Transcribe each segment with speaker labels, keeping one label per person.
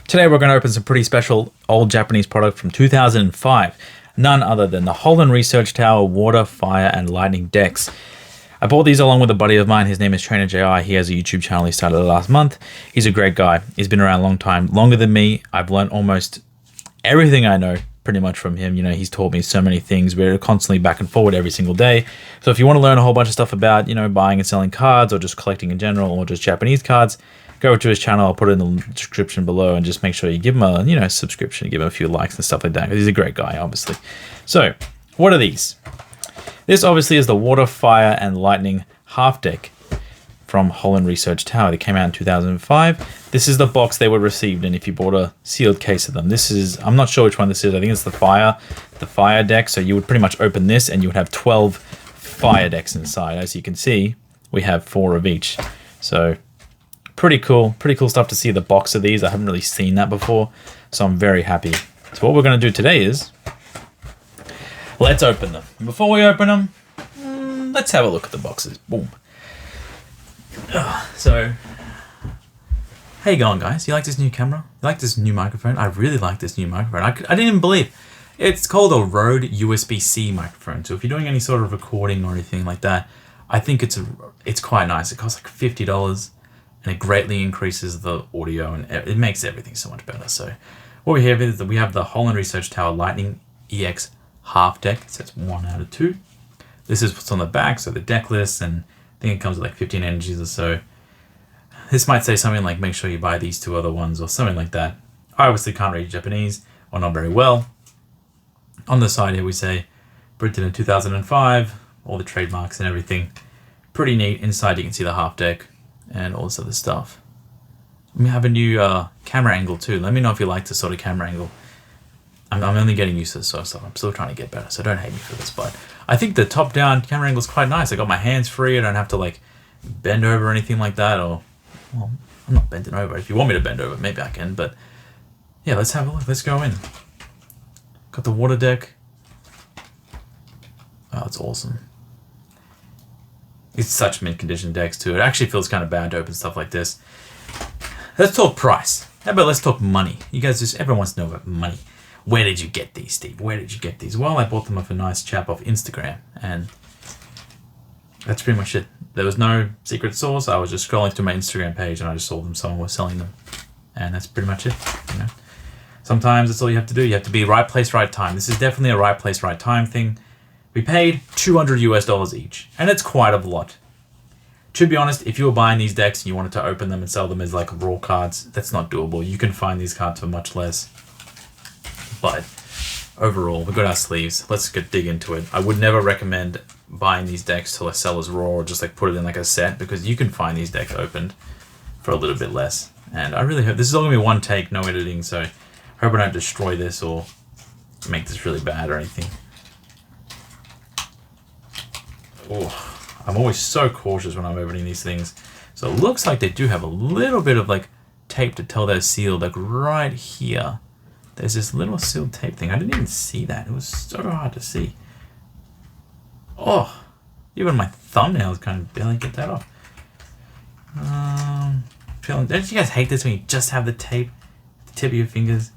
Speaker 1: Today we're going to open some pretty special old Japanese product from 2005. None other than the Holland Research Tower Water, Fire and Lightning decks. I bought these along with a buddy of mine. His name is Trainer JI. He has a YouTube channel he started last month. He's a great guy. He's been around a long time, longer than me. I've learned almost everything I know pretty much from him. You know, he's taught me so many things. We're constantly back and forward every single day. So if you want to learn a whole bunch of stuff about, you know, buying and selling cards or just collecting in general or just Japanese cards, go over to his channel. I'll put it in the description below and just make sure you give him a, you know, subscription, give him a few likes and stuff like that because he's a great guy, obviously. So what are these? This obviously is the Water, Fire and Lightning half deck from Holland Research Tower. They came out in 2005. This is the box they were received in if you bought a sealed case of them. This is, I'm not sure which one this is. I think it's the Fire deck. So you would pretty much open this and you would have 12 Fire decks inside. As you can see, we have 4 of each. So pretty cool stuff to see the box of these. I haven't really seen that before, so I'm very happy. So what we're going to do today is, let's open them. And before we open them, let's have a look at the boxes. Boom. So, how you going, guys? You like this new camera? You like this new microphone? I really like this new microphone. I didn't even believe. It's called a Rode USB-C microphone. So if you're doing any sort of recording or anything like that, I think it's quite nice. It costs like $50. And it greatly increases the audio and it makes everything so much better. So what we have is that we have the Holland Research Tower Lightning EX half deck. So it's 1 out of 2. This is what's on the back, so the deck list, and I think it comes with like 15 energies or so. This might say something like, make sure you buy these 2 other ones or something like that. I obviously can't read Japanese, or not very well. On the side here we say, printed in 2005, all the trademarks and everything. Pretty neat. Inside you can see the half deck and all this other stuff. We have a new camera angle too. Let me know if you like this sort of camera angle. I'm only getting used to this sort of stuff. I'm still trying to get better, so don't hate me for this. But I think the top-down camera angle is quite nice. I got my hands free. I don't have to like bend over or anything like that. Or, well, I'm not bending over. If you want me to bend over, maybe I can. But yeah, let's have a look. Let's go in. Got the water deck. Oh, it's awesome. It's such mint condition decks too. It actually feels kind of bad to open stuff like this. Let's talk price. How about let's talk money? You guys everyone wants to know about money. Where did you get these, Steve? Where did you get these? Well, I bought them off a nice chap off Instagram, and that's pretty much it. There was no secret source. I was just scrolling through my Instagram page and I just saw them. Someone was selling them, and that's pretty much it. You know, sometimes that's all you have to do. You have to be right place, right time. This is definitely a right place, right time thing. We paid $200 each, and it's quite a lot. To be honest, if you were buying these decks and you wanted to open them and sell them as like raw cards, that's not doable. You can find these cards for much less. But overall, we've got our sleeves. Let's dig into it. I would never recommend buying these decks to sell as raw or just like put it in like a set, because you can find these decks opened for a little bit less. And I really hope this is all gonna be one take, no editing. So I hope I don't destroy this or make this really bad or anything. Oh, I'm always so cautious when I'm opening these things. So it looks like they do have a little bit of like tape to tell they're sealed, like right here. There's this little sealed tape thing. I didn't even see that. It was so hard to see. Oh, even my thumbnails kind of barely get that off. Don't you guys hate this when you just have the tape at the tip of your fingers?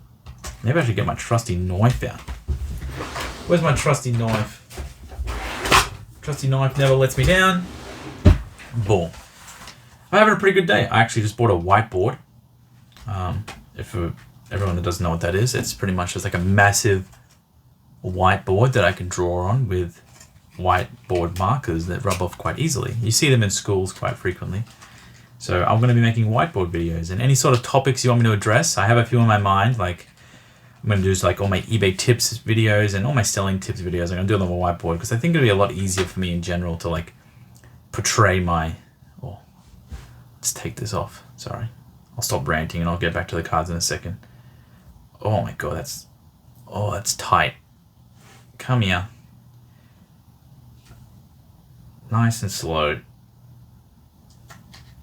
Speaker 1: Maybe I should get my trusty knife out. Where's my trusty knife? Trusty knife never lets me down. Boom. I'm having a pretty good day. I actually just bought a whiteboard. For everyone that doesn't know what that is, it's pretty much just like a massive whiteboard that I can draw on with whiteboard markers that rub off quite easily. You see them in schools quite frequently. So I'm going to be making whiteboard videos, and any sort of topics you want me to address, I have a few in my mind. Like I'm going to do like all my eBay tips videos and all my selling tips videos. I'm going to do them on a whiteboard because I think it'll be a lot easier for me in general to like portray my... Oh, let's take this off. Sorry. I'll stop ranting and I'll get back to the cards in a second. Oh my god, that's tight. Come here. Nice and slow.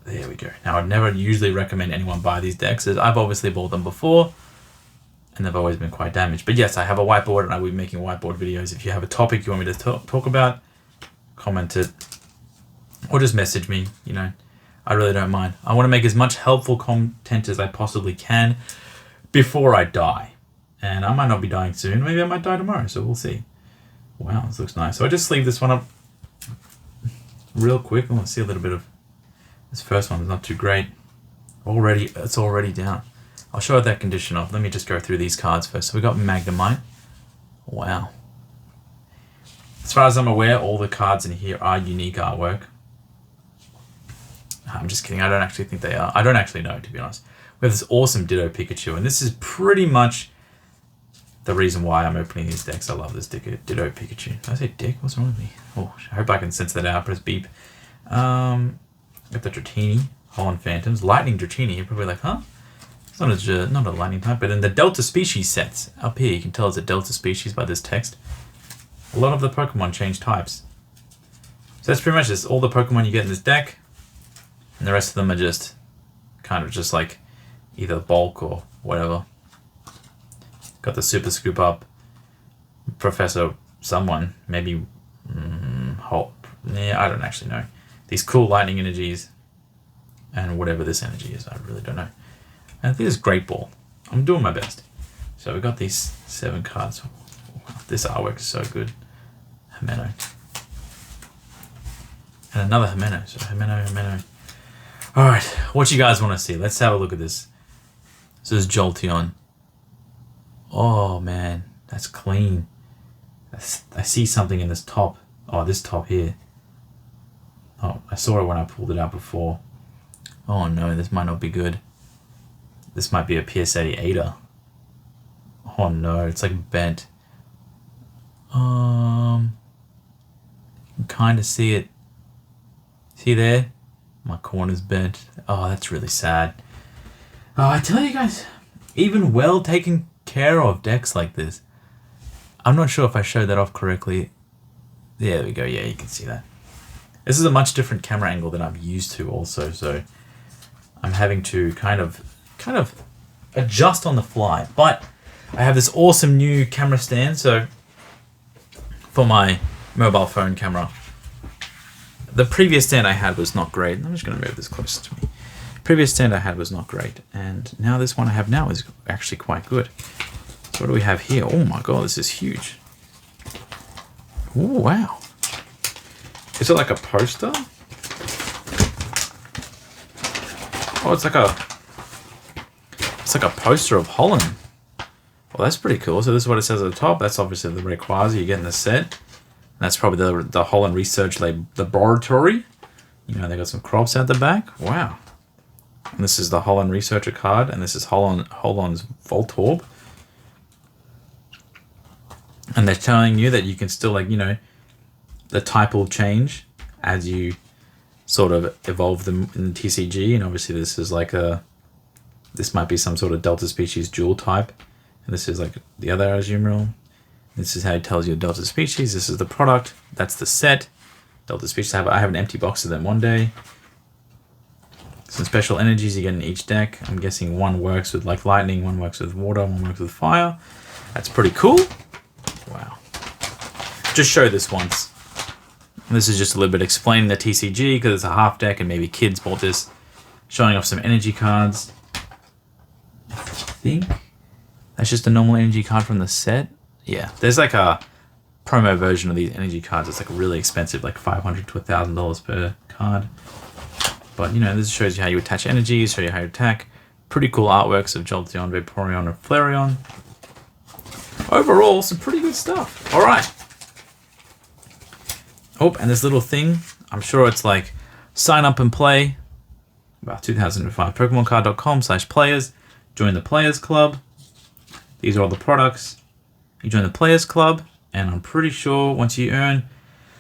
Speaker 1: There we go. Now, I'd never usually recommend anyone buy these decks, as I've obviously bought them before, and they've always been quite damaged. But yes, I have a whiteboard, and I will be making whiteboard videos. If you have a topic you want me to talk about, comment it, or just message me, you know. I really don't mind. I want to make as much helpful content as I possibly can. before I die. And I might not be dying soon. Maybe I might die tomorrow, so we'll see. Wow, this looks nice. So I just sleeve this one up real quick. I want to see a little bit of this first one. Is not too great. It's already down. I'll show that condition off. Let me just go through these cards first. So we got Magnemite. Wow. As far as I'm aware, all the cards in here are unique artwork. I'm just kidding. I don't actually think they are. I don't actually know, to be honest. We have this awesome Ditto Pikachu, and this is pretty much the reason why I'm opening these decks. I love this Ditto Pikachu. Did I say dick? What's wrong with me? Oh, I hope I can sense that out. Press beep. Got the Dratini, Holland Phantoms, Lightning Dratini. You're probably like, huh? It's not a lightning type, but in the Delta Species sets, up here, you can tell it's a Delta Species by this text. A lot of the Pokemon change types. So that's pretty much this. All the Pokemon you get in this deck, and the rest of them are just kind of just like either bulk or whatever. Got the Super Scoop Up, Professor someone, maybe Hope. Yeah, I don't actually know. These cool lightning energies, and whatever this energy is, I really don't know. And I think it's Great Ball. I'm doing my best. So we got these 7 cards. Wow, this artwork is so good. Himeno. And another Himeno. So Himeno. Alright, what you guys want to see? Let's have a look at this. This is Jolteon. Oh man, that's clean. I see something in this top. Oh, this top here. Oh, I saw it when I pulled it out before. Oh no, this might not be good. This might be a PSA 8er. Oh no, it's like bent. You can kind of see it. See there? My corner's bent. Oh, that's really sad. Oh, I tell you guys, even well taken care of decks like this. I'm not sure if I showed that off correctly. Yeah, there we go. Yeah, you can see that. This is a much different camera angle than I'm used to also, so I'm having to kind of adjust on the fly. But I have this awesome new camera stand, so for my mobile phone camera. The previous stand I had was not great. I'm just going to move this closer to me. The previous stand I had was not great, and now this one I have now is actually quite good. So what do we have here? Oh my god, this is huge. Oh wow. Is it like a poster? Oh, it's like a poster of Holland. Well, that's pretty cool. So this is what it says at the top. That's obviously the Rayquaza you get in the set. That's probably the Holland Research Laboratory. You know, they got some crops out the back. Wow. And this is the Holland Researcher card, and this is Holland's Voltorb. And they're telling you that you can still, like, you know, the type will change as you sort of evolve them in the TCG. And obviously this is like this might be some sort of Delta Species dual type. And this is like the other Azumarill. This is how it tells you Delta Species. This is the product. That's the set. Delta Species. I have an empty box of them one day. Some special energies you get in each deck. I'm guessing one works with like lightning, one works with water, one works with fire. That's pretty cool. Wow. Just show this once. This is just a little bit explaining the TCG because it's a half deck and maybe kids bought this. Showing off some energy cards. I think that's just a normal energy card from the set. Yeah, there's like a promo version of these energy cards. It's like really expensive, like $500 to $1,000 per card. But you know, this shows you how you attach energies, show you how you attack. Pretty cool artworks of Jolteon, Vaporeon, and Flareon. Overall, some pretty good stuff. All right. Oh, and this little thing, I'm sure it's like sign up and play. About 2005, PokemonCard.com/players. Join the Players Club. These are all the products. You join the Players Club, and I'm pretty sure once you earn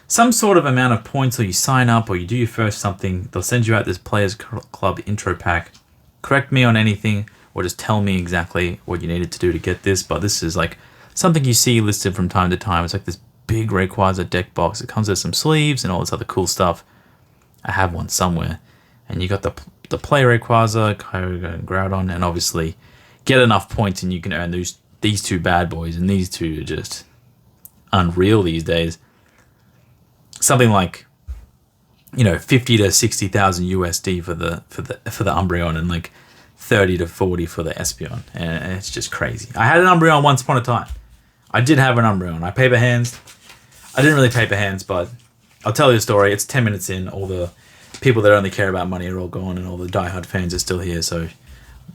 Speaker 1: some sort of amount of points, or you sign up, or you do your first something, they'll send you out this Players Club intro pack. Correct me on anything, or just tell me exactly what you needed to do to get this, but this is like something you see listed from time to time. It's like this big Rayquaza deck box. It comes with some sleeves and all this other cool stuff. I have one somewhere. And you got the play Rayquaza, Kyogre, and Groudon, and obviously get enough points and you can earn these two bad boys, and these two are just unreal these days. Something like, you know, 50 to 60,000 USD for the Umbreon, and like 30 to 40 for the Espeon, and it's just crazy. I had an Umbreon once upon a time. I did have an Umbreon. I paper hands. I didn't really paper hands, but I'll tell you a story. It's 10 minutes in. All the people that only care about money are all gone, and all the diehard fans are still here. So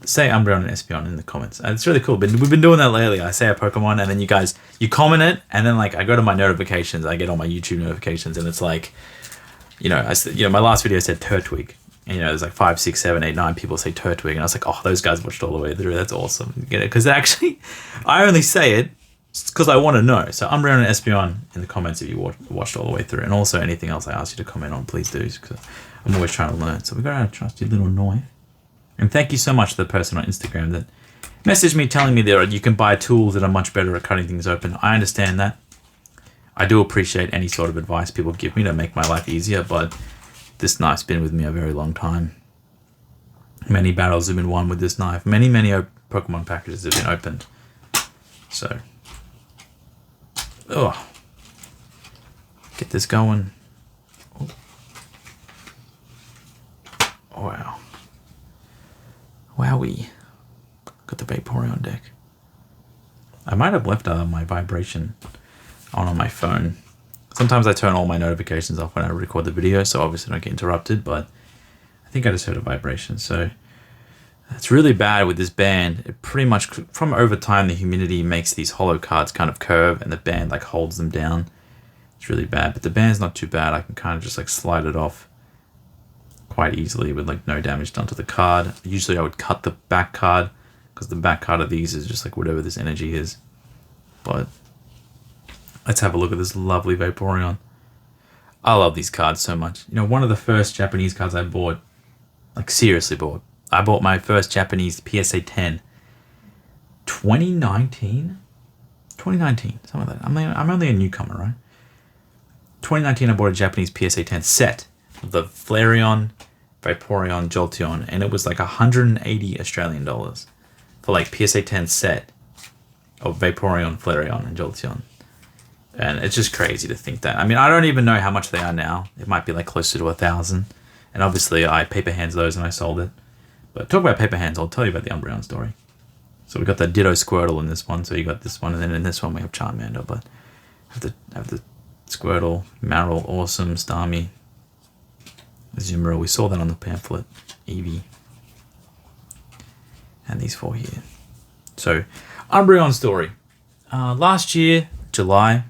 Speaker 1: say Umbreon and Espeon in the comments. And it's really cool. But we've been doing that lately. I say a Pokemon, and then you comment it, and then like I go to my notifications. I get all my YouTube notifications, and it's like, my last video said Turtwig. And, there's like 5, 6, 7, 8, 9 people say Turtwig, and I was like, oh, those guys watched all the way through. That's awesome. Because actually, I only say it because I want to know. So Umbreon and Espeon in the comments if you watched all the way through. And also anything else I ask you to comment on, please do, because I'm always trying to learn. So we got our trusty little knife. And thank you so much to the person on Instagram that messaged me telling me that you can buy tools that are much better at cutting things open. I understand that. I do appreciate any sort of advice people give me to make my life easier, but this knife's been with me a very long time. Many battles have been won with this knife. Many Pokemon packages have been opened. So, get this going. Oh. Wow. Wowie. Got the Vaporeon deck. I might have left my vibration on my phone. Sometimes I turn all my notifications off when I record the video, so obviously I don't get interrupted, but I think I just heard a vibration. So it's really bad with this band. It pretty much, from over time, the humidity makes these hollow cards kind of curve, and the band like holds them down. It's really bad, but the band's not too bad. I can kind of just like slide it off quite easily with like no damage done to the card. Usually I would cut the back card, because the back card of these is just like whatever this energy is. But let's have a look at this lovely Vaporeon. I love these cards so much. One of the first Japanese cards I bought, like seriously bought. I bought my first Japanese PSA 10. 2019? 2019, something like that. I'm only a newcomer, right? 2019 I bought a Japanese PSA 10 set. The Flareon, Vaporeon, Jolteon, and it was like 180 Australian dollars for like PSA 10 set of Vaporeon, Flareon, and Jolteon. And it's just crazy to think that. I mean, I don't even know how much they are now. It might be like closer to 1,000. And obviously I paper hands those and I sold it. But talk about paper hands, I'll tell you about the Umbreon story. So we got the Ditto Squirtle in this one, so you got this one, and then in this one we have Charmander, but have the Squirtle, Marill, Awesome, Starmie, Azumarill. We saw that on the pamphlet. Eevee. And these 4 here. So, Umbreon story. Last year, July?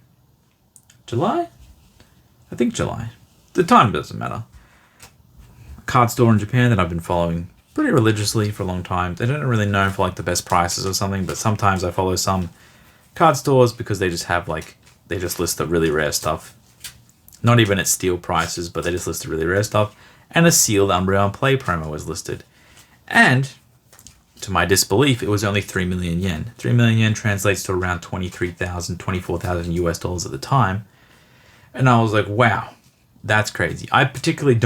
Speaker 1: I think July. The time doesn't matter. A card store in Japan that I've been following pretty religiously for a long time. They don't really known for like the best prices or something, but sometimes I follow some card stores because they just have they just list the really rare stuff. Not even at steal prices, but they just list the really rare stuff. And a sealed Umbreon Play promo was listed. And to my disbelief, it was only 3 million yen. 3 million yen translates to around 23,000, 24,000 US dollars at the time. And I was like, wow, that's crazy. I particularly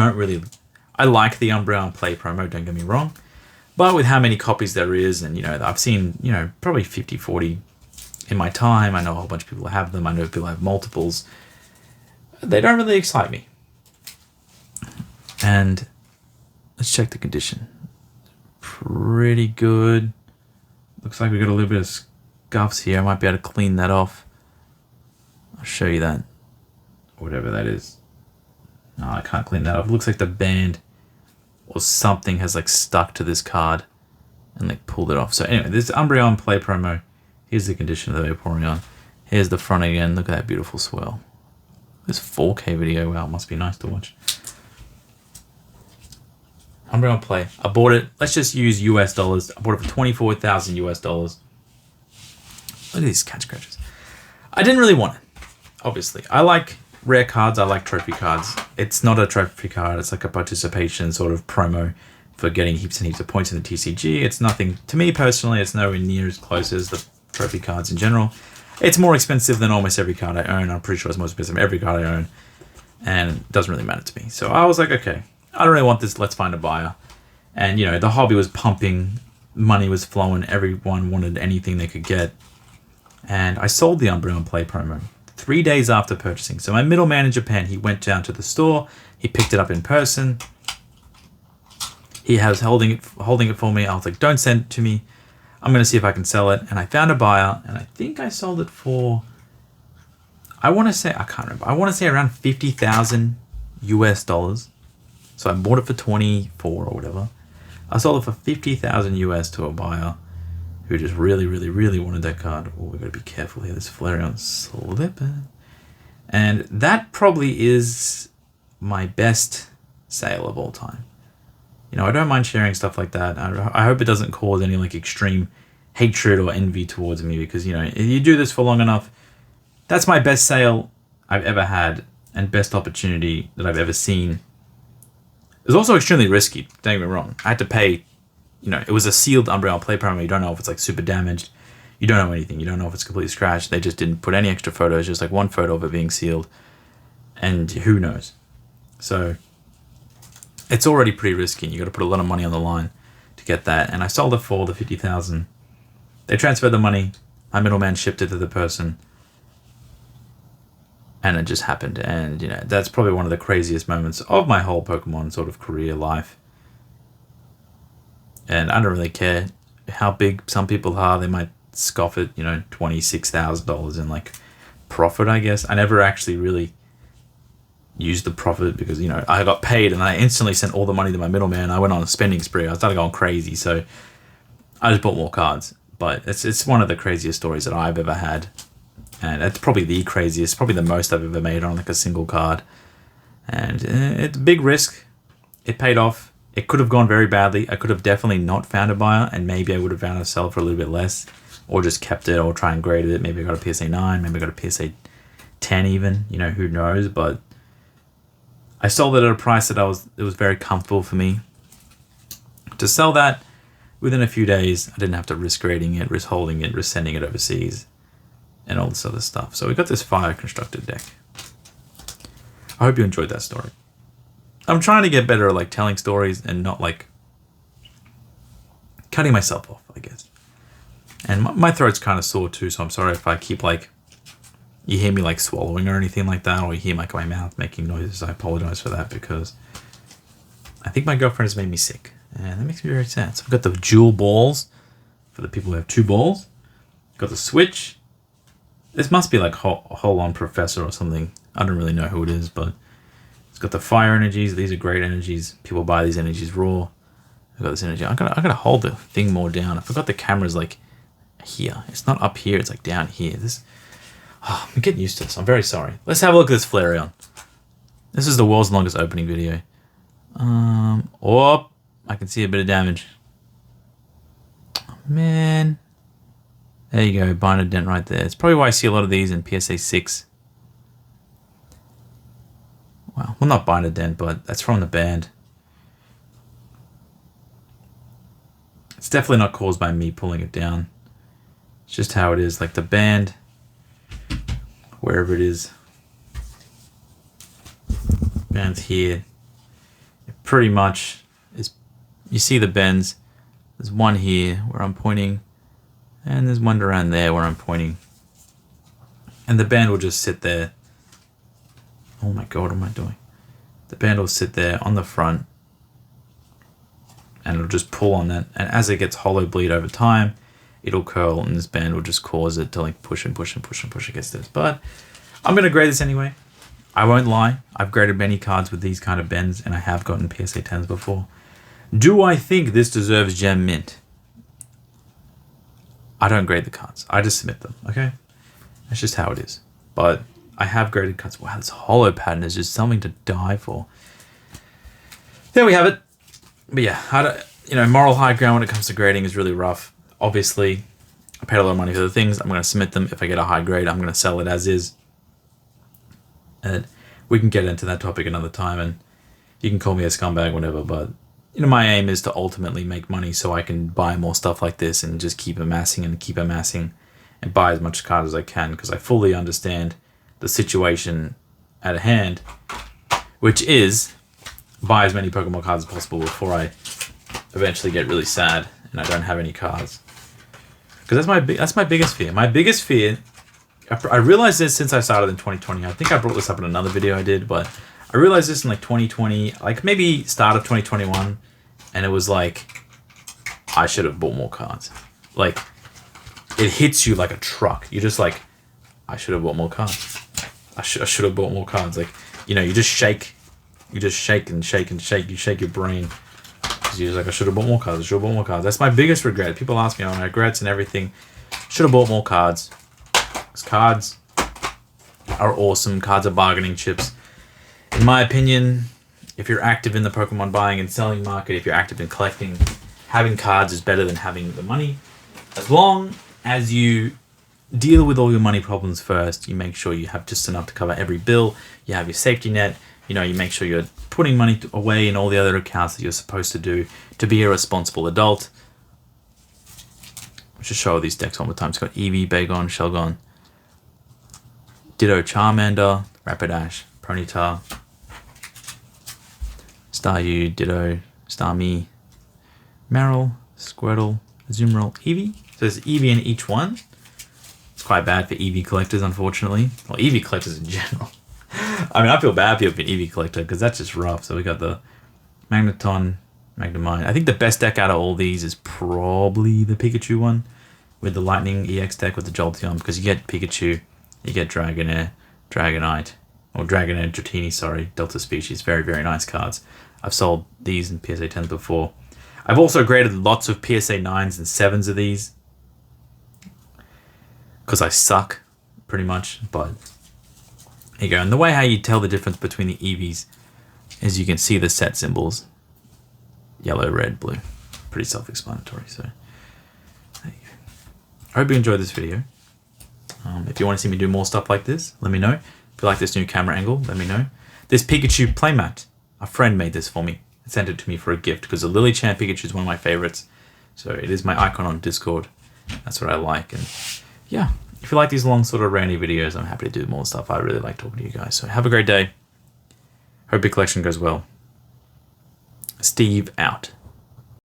Speaker 1: I like the Umbreon Play promo, don't get me wrong. But with how many copies there is, and, I've seen, probably 50, 40 in my time. I know a whole bunch of people have them. I know people have multiples. They don't really excite me. And let's check the condition. Pretty good. Looks like we got a little bit of scuffs here. I might be able to clean that off. I'll show you that. Whatever that is. No, I can't clean that off. It looks like the band or something has stuck to this card and pulled it off. So anyway, this Umbreon Play promo. Here's the condition of the Vaporeon. Here's the front again. Look at that beautiful swirl. This 4K video. Wow, it must be nice to watch. Umbreon Play. I bought it. Let's just use US dollars. I bought it for 24,000 US dollars. Look at these cat scratches. I didn't really want it, obviously. I like rare cards. I like trophy cards. It's not a trophy card. It's like a participation sort of promo for getting heaps and heaps of points in the TCG. It's nothing, to me personally, it's nowhere near as close as the trophy cards in general. It's more expensive than almost every card I own. I'm pretty sure it's more expensive than every card I own. And it doesn't really matter to me. So I was like, okay, I don't really want this. Let's find a buyer. And, the hobby was pumping. Money was flowing. Everyone wanted anything they could get. And I sold the Umbreon Play promo 3 days after purchasing. So my middleman in Japan, he went down to the store. He picked it up in person. He has holding it for me. I was like, don't send it to me. I'm going to see if I can sell it. And I found a buyer, and I think I sold it for, I want to say, I can't remember. I want to say around 50,000 US dollars. So I bought it for 24 or whatever. I sold it for 50,000 US to a buyer who just really, really, really wanted that card. Oh, we got to be careful here. This Flareon's slipping. And that probably is my best sale of all time. You know, I don't mind sharing stuff like that. I hope it doesn't cause any like extreme hatred or envy towards me, because, you know, if you do this for long enough, that's my best sale I've ever had and best opportunity that I've ever seen. It was also extremely risky, don't get me wrong. I had to pay, you know, it was a sealed Umbreon play program. You don't know if it's like super damaged. You don't know anything. You don't know if it's completely scratched. They just didn't put any extra photos, just like one photo of it being sealed. And who knows? So it's already pretty risky. You got to put a lot of money on the line to get that. And I sold it for the 50,000. They transferred the money. My middleman shipped it to the person. And it just happened. And, you know, that's probably one of the craziest moments of my whole Pokemon sort of career life. And I don't really care how big some people are. They might scoff at, you know, $26,000 in like profit, I guess. I never actually really used the profit because, you know, I got paid and I instantly sent all the money to my middleman. I went on a spending spree. I started going crazy. So I just bought more cards. But it's one of the craziest stories that I've ever had. And it's probably the craziest, probably the most I've ever made on like a single card. And it's a big risk. It paid off. It could have gone very badly. I could have definitely not found a buyer, and maybe I would have found a seller for a little bit less, or just kept it, or try and graded it. Maybe I got a PSA 9, maybe I got a PSA 10 even, you know, who knows. But I sold it at a price that it was very comfortable for me. To sell that within a few days, I didn't have to risk grading it, risk holding it, risk sending it overseas, and all this other stuff. So we got this fire constructed deck. I hope you enjoyed that story. I'm trying to get better at like telling stories and not like cutting myself off, I guess. And my throat's kind of sore too, so I'm sorry if I keep like, you hear me like swallowing or anything like that, or you hear like my mouth making noises. I apologize for that, because I think my girlfriend has made me sick, and that makes me very sad. So I've got the dual balls for the people who have 2 balls. Got the Switch. This must be like Hold On Professor or something. I don't really know who it is, but it's got the fire energies. These are great energies. People buy these energies raw. I got this energy. I gotta hold the thing more down. I forgot the camera's like here. It's not up here. It's like down here. I'm getting used to this. I'm very sorry. Let's have a look at this Flareon. This is the world's longest opening video. Oh, I can see a bit of damage. Oh, man. There you go, binder dent right there. It's probably why I see a lot of these in PSA 6. Well, not binder dent, but that's from the band. It's definitely not caused by me pulling it down. It's just how it is. Like the band, wherever it is, band's here. It pretty much is. You see the bends. There's one here where I'm pointing, and there's one around there where I'm pointing. And the band will just sit there. Oh my god, what am I doing? The band will sit there on the front, and it'll just pull on that. And as it gets hollow bleed over time, it'll curl, and this band will just cause it to like push and push and push and push against this. But I'm going to grade this anyway. I won't lie. I've graded many cards with these kind of bends, and I have gotten PSA 10s before. Do I think this deserves Gem Mint? I don't grade the cards. I just submit them, okay? That's just how it is. But I have graded cards. Wow, this hollow pattern is just something to die for. There we have it. But yeah, moral high ground when it comes to grading is really rough. Obviously, I paid a lot of money for the things. I'm going to submit them. If I get a high grade, I'm going to sell it as is. And we can get into that topic another time, and you can call me a scumbag, whatever, but my aim is to ultimately make money so I can buy more stuff like this and just keep amassing and buy as much cards as I can, because I fully understand the situation at hand, which is buy as many Pokemon cards as possible before I eventually get really sad and I don't have any cards. Because that's my biggest fear. My biggest fear, I realized this since I started in 2020. I think I brought this up in another video I did, but I realized this in like 2020, like maybe start of 2021, and it was like, I should have bought more cards. Like, it hits you like a truck. You're just like, I should have bought more cards. I should have bought more cards. Like, you know, you just shake and shake and shake. You shake your brain. Because you're just like, I should have bought more cards. I should have bought more cards. That's my biggest regret. People ask me on my regrets and everything. Should have bought more cards. Because cards are awesome. Cards are bargaining chips. In my opinion, if you're active in the Pokemon buying and selling market, if you're active in collecting, having cards is better than having the money. As long as you deal with all your money problems first, you make sure you have just enough to cover every bill, you have your safety net, you know, you make sure you're putting money away in all the other accounts that you're supposed to do to be a responsible adult. I'll just show all these decks one more time. It's got Eevee, Bagon, Shelgon, Ditto, Charmander, Rapidash, Ponyta, Staryu, Ditto, Starmie, Marill, Squirtle, Azumarill, Eevee. So there's Eevee in each one. It's quite bad for Eevee collectors, unfortunately. Well, Eevee collectors in general. I mean, I feel bad for an Eevee collector because that's just rough. So we got the Magneton, Magnemite. I think the best deck out of all these is probably the Pikachu one with the Lightning EX deck with the Jolteon, because you get Pikachu, you get Dragonair, Dragonite, or Dragonair, Dratini, sorry, Delta Species. Very, very nice cards. I've sold these in PSA 10s before. I've also graded lots of PSA 9s and 7s of these because I suck, pretty much, but here you go. And the way how you tell the difference between the Eevees is you can see the set symbols. Yellow, red, blue. Pretty self-explanatory, so there you go. I hope you enjoyed this video. If you want to see me do more stuff like this, let me know. If you like this new camera angle, let me know. This Pikachu playmat, a friend made this for me. Sent it to me for a gift because the Lillichan Pikachu is one of my favorites. So it is my icon on Discord. That's what I like. And yeah, if you like these long sort of randy videos, I'm happy to do more stuff. I really like talking to you guys. So have a great day. Hope your collection goes well. Steve out.